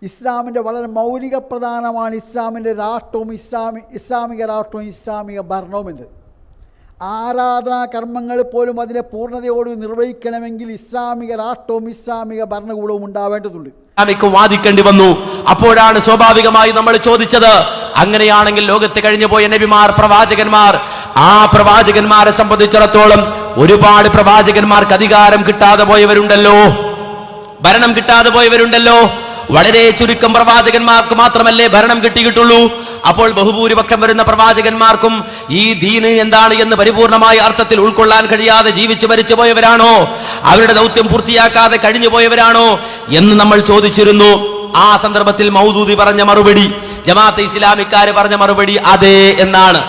ഇസ്ലാമിൻ്റെ വളരെ മൗലിക പ്രധാനമാണ് ഇസ്ലാമിൻ്റെ രാഷ്ട്രവും ഇസ്ലാമിക രാഷ്ട്രവും ഇസ്ലാമിക ഭരണവും എന്ന്. ആരാധനാ കർമ്മങ്ങൾ പോലും അതിനെ പൂർണ്ണതയോട് നിർവഹിക്കണമെങ്കിൽ ഇസ്ലാമിക രാഷ്ട്രവും ഇസ്ലാമിക ഭരണകൂടവും ഉണ്ടാവേണ്ടതുണ്ട്. വാദിക്കേണ്ടി വന്നു. അപ്പോഴാണ് സ്വാഭാവികമായി നമ്മൾ ചോദിച്ചത്, അങ്ങനെയാണെങ്കിൽ ലോകത്ത് കഴിഞ്ഞു പോയ നബിമാർ, പ്രവാചകന്മാർ, ആ പ്രവാചകന്മാരെ സംബന്ധിച്ചിടത്തോളം ഒരുപാട് പ്രവാചകന്മാർക്ക് അധികാരം കിട്ടാതെ പോയവരുണ്ടല്ലോ, ഭരണം കിട്ടാതെ പോയവരുണ്ടല്ലോ. വളരെ ചുരുക്കം പ്രവാചകന്മാർക്ക് മാത്രമല്ലേ ഭരണം കിട്ടിയിട്ടുള്ളൂ. അപ്പോൾ ബഹുഭൂരിപക്ഷം വരുന്ന പ്രവാചകന്മാർക്കും ഈ ദീന് എന്താണ് എന്ന് പരിപൂർണമായ അർത്ഥത്തിൽ ഉൾക്കൊള്ളാൻ കഴിയാതെ ജീവിച്ചു മരിച്ചു പോയവരാണോ, അവരുടെ ദൗത്യം പൂർത്തിയാക്കാതെ കഴിഞ്ഞു പോയവരാണോ എന്ന് നമ്മൾ ചോദിച്ചിരുന്നു. ആ സന്ദർഭത്തിൽ മൗദൂദി പറഞ്ഞ മറുപടി, ജമാഅത്തെ ഇസ്ലാമിക്കാര് പറഞ്ഞ മറുപടി അതെ എന്നാണ്.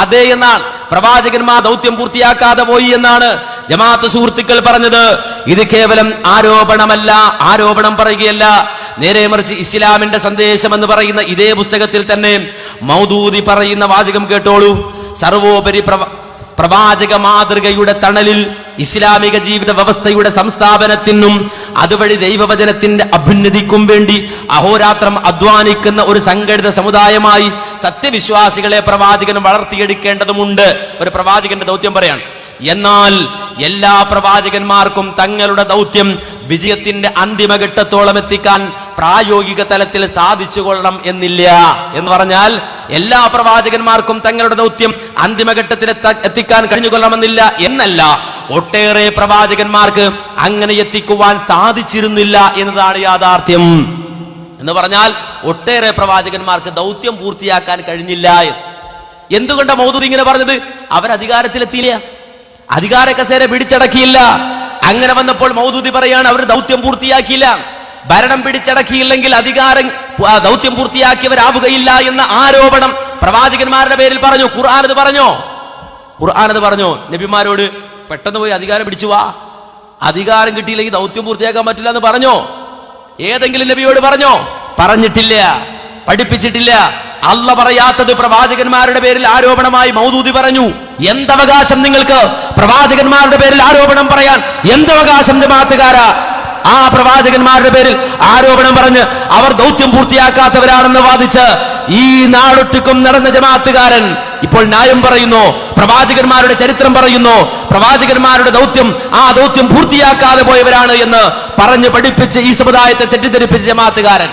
അതെ എന്നാണ്. പ്രവാചകന്മാർ ദൗത്യം പൂർത്തിയാക്കാതെ പോയി എന്നാണ് ജമാഅത്ത് സുഹൃത്തുക്കൾ പറഞ്ഞത്. ഇത് കേവലം ആരോപണമല്ല, ആരോപണം പറയുകയല്ല, നേരെ മറിച്ച് ഇസ്ലാമിന്റെ സന്ദേശം എന്ന് പറയുന്ന ഇതേ പുസ്തകത്തിൽ തന്നെ മൗദൂദി പറയുന്ന വാചകം കേട്ടോളൂ. സർവോപരി പ്രവാചക മാതൃകയുടെ തണലിൽ ഇസ്ലാമിക ജീവിത വ്യവസ്ഥയുടെ സംസ്ഥാപനത്തിനും അതുവഴി ദൈവവചനത്തിന്റെ അഭ്യുന്നതിക്കും വേണ്ടി അഹോരാത്രം അധ്വാനിക്കുന്ന ഒരു സംഘടിത സമുദായമായി സത്യവിശ്വാസികളെ പ്രവാചകൻ വളർത്തിയെടുക്കേണ്ടതുമുണ്ട്. ഒരു പ്രവാചകന്റെ ദൗത്യം പറയാണ്. എന്നാൽ എല്ലാ പ്രവാചകന്മാർക്കും തങ്ങളുടെ ദൗത്യം വിജയത്തിന്റെ അന്തിമഘട്ടത്തോളം എത്തിക്കാൻ പ്രായോഗിക തലത്തിൽ സാധിച്ചു കൊള്ളണം എന്നില്ല. എന്ന് പറഞ്ഞാൽ എല്ലാ പ്രവാചകന്മാർക്കും തങ്ങളുടെ ദൗത്യം അന്തിമഘട്ടത്തിൽ എത്തിക്കാൻ കഴിഞ്ഞുകൊള്ളണമെന്നില്ല എന്നല്ല, ഒട്ടേറെ പ്രവാചകന്മാർക്ക് അങ്ങനെ എത്തിക്കുവാൻ സാധിച്ചിരുന്നില്ല എന്നതാണ് യാഥാർത്ഥ്യം. എന്ന് പറഞ്ഞാൽ ഒട്ടേറെ പ്രവാചകന്മാർക്ക് ദൗത്യം പൂർത്തിയാക്കാൻ കഴിഞ്ഞില്ല. എന്തുകൊണ്ടാണ് മൗദൂദി ഇങ്ങനെ പറഞ്ഞത്? അവർ അധികാരത്തിലെത്തിയില്ല, അധികാര കസേര പിടിച്ചടക്കിയില്ല. അങ്ങനെ വന്നപ്പോൾ മൗദൂദി പറയാണ് അവർ ദൗത്യം പൂർത്തിയാക്കിയില്ല. ഭരണം പിടിച്ചടക്കിയില്ലെങ്കിൽ ദൗത്യം പൂർത്തിയാക്കിയവരാവുകയില്ല എന്ന ആരോപണം പ്രവാചകന്മാരുടെ പേരിൽ പറഞ്ഞു. ഖുർആൻ അത് പറഞ്ഞോ നബിമാരോട് പെട്ടെന്ന് പോയി അധികാരം പിടിച്ചു വാ, അധികാരം കിട്ടിയില്ലെങ്കിൽ ദൗത്യം പൂർത്തിയാക്കാൻ പറ്റില്ല എന്ന് പറഞ്ഞോ? ഏതെങ്കിലും നബിയോട് പറഞ്ഞോ? പറഞ്ഞിട്ടില്ല, പഠിപ്പിച്ചിട്ടില്ല. അല്ല പറയാത്തത് പ്രവാചകന്മാരുടെ പേരിൽ ആരോപണമായി മൗദൂദി പറഞ്ഞു. എന്തവകാശം നിങ്ങൾക്ക് പ്രവാചകന്മാരുടെ പേരിൽ ആരോപണം പറയാൻ? എന്തവകാശം ജമാഅത്തുകാരാ? ആ പ്രവാചകന്മാരുടെ പേരിൽ ആരോപണം പറഞ്ഞ് അവർ ദൗത്യം പൂർത്തിയാക്കാത്തവരാണെന്ന് വാദിച്ച് ഈ നാടൊട്ടുക്കും നടന്ന ജമാഅത്തുകാരൻ ഇപ്പോൾ ന്യായം പറയുന്നു, പ്രവാചകന്മാരുടെ ചരിത്രം പറയുന്നു, പ്രവാചകന്മാരുടെ ആ ദൗത്യം പൂർത്തിയാക്കാതെ പോയവരാണ് എന്ന് പറഞ്ഞ് പഠിപ്പിച്ച് ഈ സമുദായത്തെ തെറ്റിദ്ധരിപ്പിച്ച ജമാഅത്തുകാരൻ.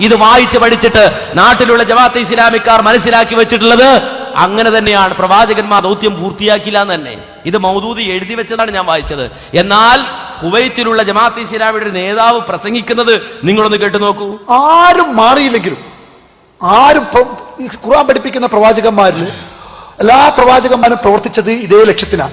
ഇത് വായിച്ച് പഠിച്ചിട്ട് നാട്ടിലുള്ള ജമാഅത്തെ ഇസ്ലാമിക്കാർ മനസ്സിലാക്കി വെച്ചിട്ടുള്ളത് അങ്ങനെ തന്നെയാണ്, പ്രവാചകന്മാർ ദൗത്യം പൂർത്തിയാക്കില്ല എന്ന് തന്നെ. ഇത് മൗദൂദി എഴുതി വെച്ചതാണ് ഞാൻ വായിച്ചത്. എന്നാൽ കുവൈത്തിലുള്ള ജമാഅത്തെ ഇസ്ലാമിയുടെ നേതാവ് പ്രസംഗിക്കുന്നത് നിങ്ങളൊന്ന് കേട്ടു നോക്കൂ. ആരും മാറിയില്ലെങ്കിലും, ആരും ഖുർആൻ പഠിപ്പിക്കുന്ന പ്രവാചകന്മാരിൽ എല്ലാ പ്രവാചകന്മാരും പ്രവർത്തിച്ചത് ഇതേ ലക്ഷ്യത്തിനാണ്.